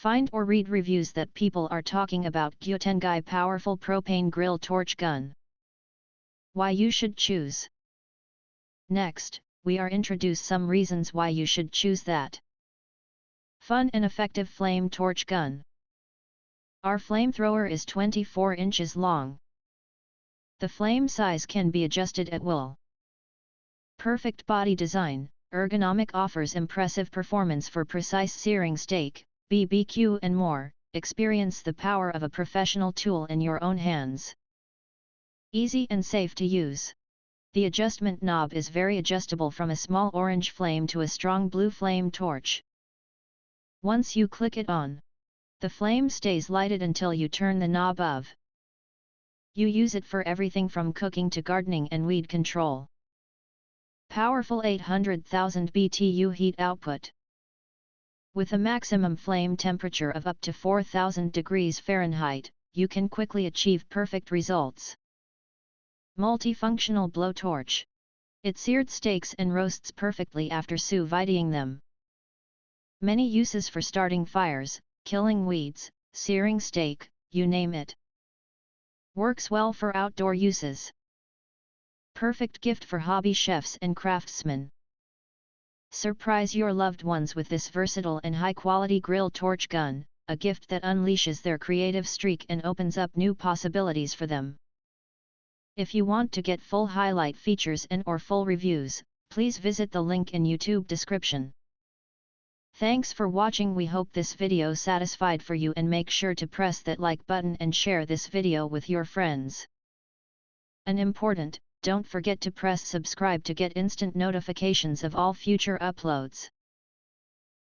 Find or read reviews that people are talking about Gutenguy powerful propane grill torch gun. Why you should choose. Next, we are introduce some reasons why you should choose that. Fun and effective flame torch gun. Our flamethrower is 24 inches long. The flame size can be adjusted at will. Perfect body design, ergonomic, offers impressive performance for precise searing steak, BBQ and more. Experience the power of a professional tool in your own hands. Easy and safe to use. The adjustment knob is very adjustable, from a small orange flame to a strong blue flame torch. Once you click it on, the flame stays lighted until you turn the knob off. You use it for everything from cooking to gardening and weed control. Powerful 800,000 BTU heat output. With a maximum flame temperature of up to 4,000 degrees Fahrenheit, you can quickly achieve perfect results. Multifunctional blowtorch. It seared steaks and roasts perfectly after sous videing them. Many uses for starting fires, killing weeds, searing steak, you name it. Works well for outdoor uses. Perfect gift for hobby chefs and craftsmen. Surprise your loved ones with this versatile and high-quality grill torch gun, a gift that unleashes their creative streak and opens up new possibilities for them. If you want to get full highlight features and/or full reviews, please visit the link in YouTube description. Thanks for watching. We hope this video satisfied for you, and make sure to press that like button and share this video with your friends. And important, don't forget to press subscribe to get instant notifications of all future uploads.